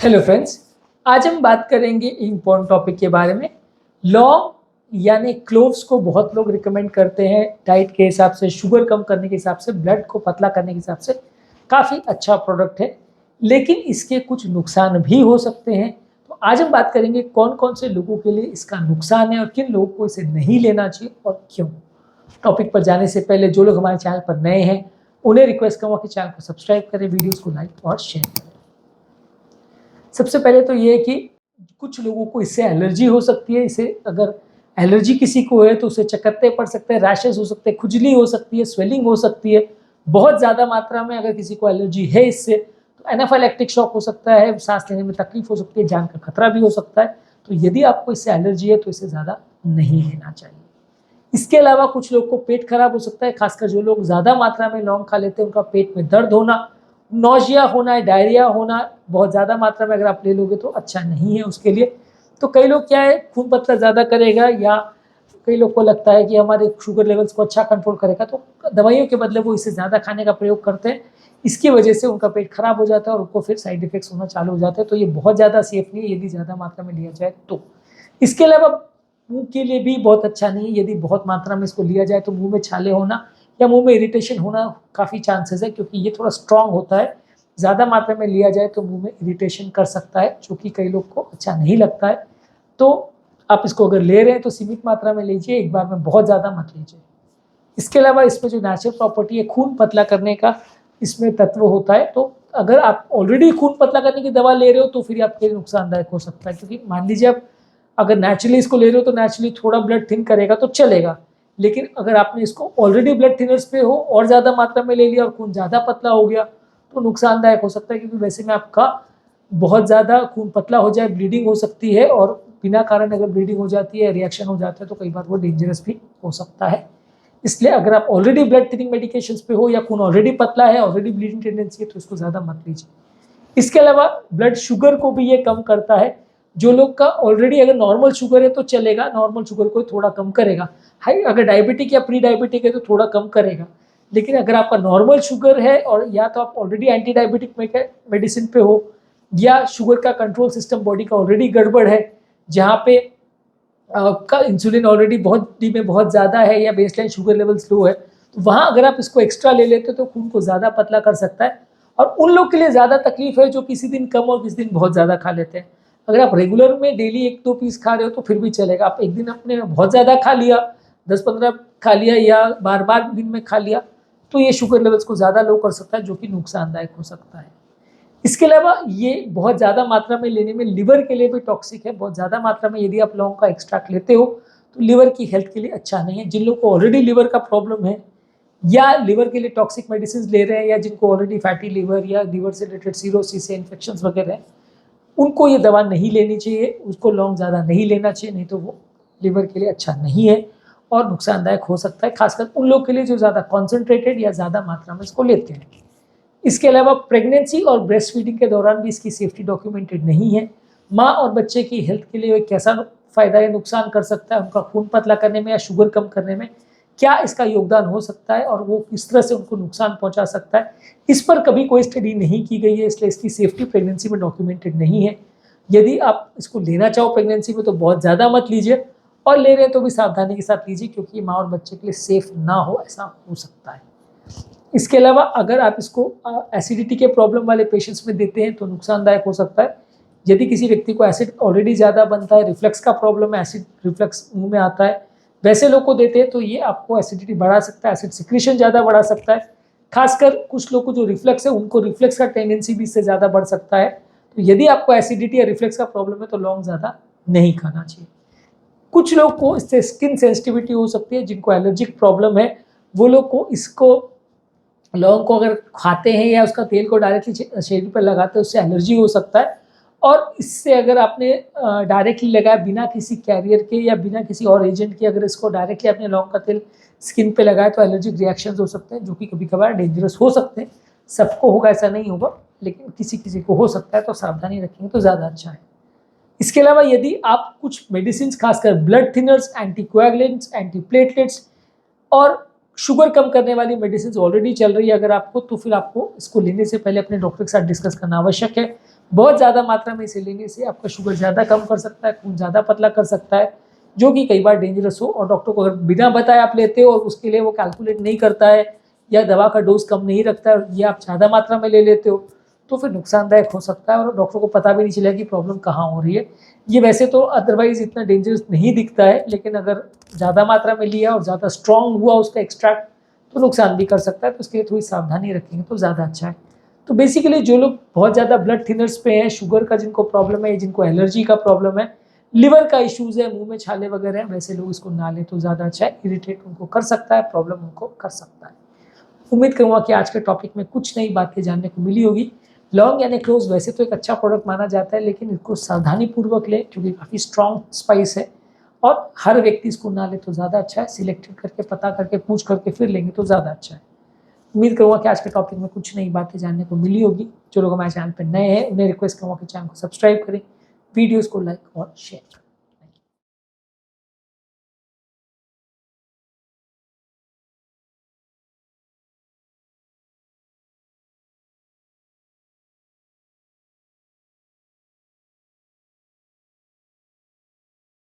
Hello friends, आज हम बात करेंगे इम्पोर्टेंट टॉपिक के बारे में। लौंग यानी क्लोव्स को बहुत लोग रिकमेंड करते हैं डाइट के हिसाब से, शुगर कम करने के हिसाब से, ब्लड को पतला करने के हिसाब से काफ़ी अच्छा प्रोडक्ट है, लेकिन इसके कुछ नुकसान भी हो सकते हैं। तो आज हम बात करेंगे कौन कौन से लोगों के लिए इसका नुकसान है और किन लोगों को इसे नहीं लेना चाहिए और क्यों। टॉपिक पर जाने से पहले जो लोग हमारे चैनल पर नए हैं उन्हें रिक्वेस्ट करूँगा कि चैनल को सब्सक्राइब करें, वीडियोज़ को लाइक और शेयर करें। सबसे पहले तो ये है कि कुछ लोगों को इससे एलर्जी हो सकती है। इसे अगर एलर्जी किसी को है तो उसे चकत्ते पड़ सकते हैं, रैशेस हो सकते हैं, खुजली हो सकती है, स्वेलिंग हो सकती है। बहुत ज़्यादा मात्रा में अगर किसी को एलर्जी है इससे तो एनाफाइलैक्टिक शॉक हो सकता है, सांस लेने में तकलीफ हो सकती है, जान का खतरा भी हो सकता है। तो यदि आपको इससे एलर्जी है तो इसे ज़्यादा नहीं लेना चाहिए। इसके अलावा कुछ लोग को पेट खराब हो सकता है, खासकर जो लोग ज़्यादा मात्रा में लौंग खा लेते हैं उनका पेट में दर्द होना, नौजिया होना, डायरिया होना बहुत ज़्यादा मात्रा में अगर आप ले लोगे तो अच्छा नहीं है उसके लिए। तो कई लोग क्या है, खून पतला ज़्यादा करेगा या कई लोग को लगता है कि हमारे शुगर लेवल्स को अच्छा कंट्रोल करेगा, तो दवाइयों के बदले वो इसे ज़्यादा खाने का प्रयोग करते हैं। इसकी वजह से उनका पेट खराब हो जाता है और उनको फिर साइड इफेक्ट्स होना चालू हो जाते हैं। तो ये बहुत ज़्यादा सेफ नहीं है यदि ज़्यादा मात्रा में लिया जाए तो। इसके अलावा मुँह के लिए भी बहुत अच्छा नहीं है। यदि बहुत मात्रा में इसको लिया जाए तो मुँह में छाले होना या मुँह में इरिटेशन होना काफ़ी चांसेस है, क्योंकि ये थोड़ा स्ट्रॉन्ग होता है। ज़्यादा मात्रा में लिया जाए तो मुँह में इरिटेशन कर सकता है, जो कि कई लोग को अच्छा नहीं लगता है। तो आप इसको अगर ले रहे हैं तो सीमित मात्रा में लीजिए, एक बार में बहुत ज़्यादा मत लीजिए। इसके अलावा इसमें जो नेचुरल प्रॉपर्टी है खून पतला करने का, इसमें तत्व होता है। तो अगर आप ऑलरेडी खून पतला करने की दवा ले रहे हो तो फिर आपके लिए नुकसानदायक हो सकता है, क्योंकि मान लीजिए आप अगर नेचुरली इसको ले रहे हो तो नेचुरली थोड़ा ब्लड थिन करेगा तो चलेगा, लेकिन अगर आपने इसको ऑलरेडी ब्लड थिनर्स पे हो और ज़्यादा मात्रा में ले लिया और खून ज़्यादा पतला हो गया तो नुकसानदायक हो सकता है, क्योंकि वैसे में आपका बहुत ज़्यादा खून पतला हो जाए, ब्लीडिंग हो सकती है, और बिना कारण अगर ब्लीडिंग हो जाती है, रिएक्शन हो जाता है तो कई बार वो डेंजरस भी हो सकता है। इसलिए अगर आप ऑलरेडी ब्लड थिनिंग मेडिकेशंस पे हो या खून ऑलरेडी पतला है, ऑलरेडी ब्लीडिंग टेंडेंसी है, तो इसको ज़्यादा मत लीजिए। इसके अलावा ब्लड शुगर को भी ये कम करता है। जो लोग का ऑलरेडी अगर नॉर्मल शुगर है तो चलेगा, नॉर्मल शुगर को थोड़ा कम करेगा। हाई अगर डायबिटिक या प्री डायबिटिक है तो थोड़ा कम करेगा, लेकिन अगर आपका नॉर्मल शुगर है और या तो आप ऑलरेडी एंटी डायबिटिक मेडिसिन पे हो या शुगर का कंट्रोल सिस्टम बॉडी का ऑलरेडी गड़बड़ है, जहाँ पे आपका इंसुलिन ऑलरेडी बॉडी में बहुत ज़्यादा है या बेसलाइन शुगर लेवल्स लो है, तो वहाँ अगर आप इसको एक्स्ट्रा ले लेते हो तो खून को ज़्यादा पतला कर सकता है। और उन लोग के लिए ज़्यादा तकलीफ है जो किसी दिन कम और किसी दिन बहुत ज़्यादा खा लेते हैं। अगर आप रेगुलर में डेली 1-2 पीस खा रहे हो तो फिर भी चलेगा। आप एक दिन अपने बहुत ज़्यादा खा लिया, 10-15 खा लिया या बार-बार दिन में खा लिया, तो ये शुगर लेवल्स को ज़्यादा लो कर सकता है, जो कि नुकसानदायक हो सकता है। इसके अलावा ये बहुत ज़्यादा मात्रा में लेने में लिवर के लिए भी टॉक्सिक है। बहुत ज़्यादा मात्रा में यदि आप लौंग का एक्सट्रैक्ट लेते हो तो लिवर की हेल्थ के लिए अच्छा नहीं है। जिन लोगों को ऑलरेडी लिवर का प्रॉब्लम है या लिवर के लिए टॉक्सिक मेडिसिन ले रहे हैं या जिनको ऑलरेडी फैटी लिवर या लिवर से रिलेटेड सीरोसिस या इन्फेक्शंस वगैरह हैं, उनको ये दवा नहीं लेनी चाहिए। उसको लौंग ज़्यादा नहीं लेना चाहिए, नहीं तो वो लिवर के लिए अच्छा नहीं है और नुकसानदायक हो सकता है, खासकर उन लोग के लिए जो ज़्यादा कॉन्सेंट्रेटेड या ज़्यादा मात्रा में इसको लेते हैं। इसके अलावा प्रेगनेंसी और ब्रेस्ट फीडिंग के दौरान भी इसकी सेफ्टी डॉक्यूमेंटेड नहीं है। माँ और बच्चे की हेल्थ के लिए कैसा फ़ायदा या नुकसान कर सकता है, उनका खून पतला करने में या शुगर कम करने में क्या इसका योगदान हो सकता है और वो किस तरह से उनको नुकसान पहुंचा सकता है, इस पर कभी कोई स्टडी नहीं की गई है, इसलिए इसकी सेफ्टी प्रेगनेंसी में डॉक्यूमेंटेड नहीं है। यदि आप इसको लेना चाहो प्रेगनेंसी में तो बहुत ज़्यादा मत लीजिए, और ले रहे हैं तो भी सावधानी के साथ लीजिए, क्योंकि माँ और बच्चे के लिए सेफ ना हो ऐसा हो सकता है। इसके अलावा अगर आप इसको एसिडिटी के प्रॉब्लम वाले पेशेंट्स में देते हैं तो नुकसानदायक हो सकता है। यदि किसी व्यक्ति को एसिड ऑलरेडी ज़्यादा बनता है, रिफ्लक्स का प्रॉब्लम है, एसिड रिफ्लक्स मुंह में आता है, वैसे लोग को देते हैं तो ये आपको एसिडिटी बढ़ा सकता है, एसिड सिक्रीशन ज़्यादा बढ़ा सकता है। खासकर कुछ लोग को जो रिफ्लक्स है उनको रिफ्लक्स का टेंडेंसी भी इससे ज़्यादा बढ़ सकता है। तो यदि आपको एसिडिटी या रिफ्लक्स का प्रॉब्लम है तो लौंग ज़्यादा नहीं खाना चाहिए। कुछ लोग को इससे स्किन सेंसिटिविटी हो सकती है, जिनको एलर्जिक प्रॉब्लम है वो लोग को इसको लौंग को अगर खाते हैं या उसका तेल को डायरेक्टली शरीर पर लगाते हैं उससे एलर्जी हो सकता है। और इससे अगर आपने डायरेक्टली लगाया बिना किसी कैरियर के या बिना किसी और एजेंट के, अगर इसको डायरेक्टली आपने लौंग का तेल स्किन पे लगाया तो एलर्जिक रिएक्शंस हो सकते हैं, जो कि कभी कभार डेंजरस हो सकते हैं। सबको होगा ऐसा नहीं होगा, लेकिन किसी किसी को हो सकता है, तो सावधानी रखेंगे तो ज़्यादा अच्छा है। इसके अलावा यदि आप कुछ मेडिसिन खासकर ब्लड थिनर्स, एंटीकोएगुलेंट्स, एंटीप्लेटलेट्स और शुगर कम करने वाली मेडिसिन ऑलरेडी चल रही है अगर आपको, तो फिर आपको इसको लेने से पहले अपने डॉक्टर के साथ डिस्कस करना आवश्यक है। बहुत ज़्यादा मात्रा में इसे लेने से आपका शुगर ज़्यादा कम कर सकता है, खून ज़्यादा पतला कर सकता है, जो कि कई बार डेंजरस हो। और डॉक्टर को अगर बिना बताए आप लेते हो और उसके लिए वो कैलकुलेट नहीं करता है या दवा का डोज कम नहीं रखता है और ये आप ज़्यादा मात्रा में ले लेते हो, तो फिर नुकसानदायक हो सकता है और डॉक्टर को पता भी नहीं चलेगा कि प्रॉब्लम कहाँ हो रही है। ये वैसे तो अदरवाइज इतना डेंजरस नहीं दिखता है, लेकिन अगर ज़्यादा मात्रा में लिया और ज़्यादा स्ट्रॉन्ग हुआ उसका एक्सट्रैक्ट तो नुकसान भी कर सकता है, तो उसके लिए थोड़ी सावधानी रखेंगे तो ज़्यादा अच्छा है। तो बेसिकली जो लोग बहुत ज़्यादा ब्लड थिनर्स पे हैं, शुगर का जिनको प्रॉब्लम है, जिनको एलर्जी का प्रॉब्लम है, लिवर का इश्यूज़ है, मुँह में छाले वगैरह हैं, वैसे लोग इसको ना लें तो ज़्यादा अच्छा है। इरिटेट उनको कर सकता है, प्रॉब्लम उनको कर सकता है। उम्मीद करूँगा कि आज के टॉपिक में कुछ नई बातें जानने को मिली होगी। लौंग यानी क्लोव्स वैसे तो एक अच्छा प्रोडक्ट माना जाता है, लेकिन इसको सावधानीपूर्वक लें क्योंकि काफ़ी स्ट्रॉन्ग स्पाइस है और हर व्यक्ति इसको ना ले तो ज़्यादा अच्छा है। सिलेक्टेड करके, पता करके, पूछ करके फिर लेंगे तो ज़्यादा अच्छा है। उम्मीद करूँगा कि आज के टॉपिक में कुछ नई बातें जानने को मिली होगी। जो लोग हमारे चैनल पर नए हैं उन्हें रिक्वेस्ट करूँगा कि चैनल को सब्सक्राइब करें, वीडियोज़ को लाइक और शेयर करें।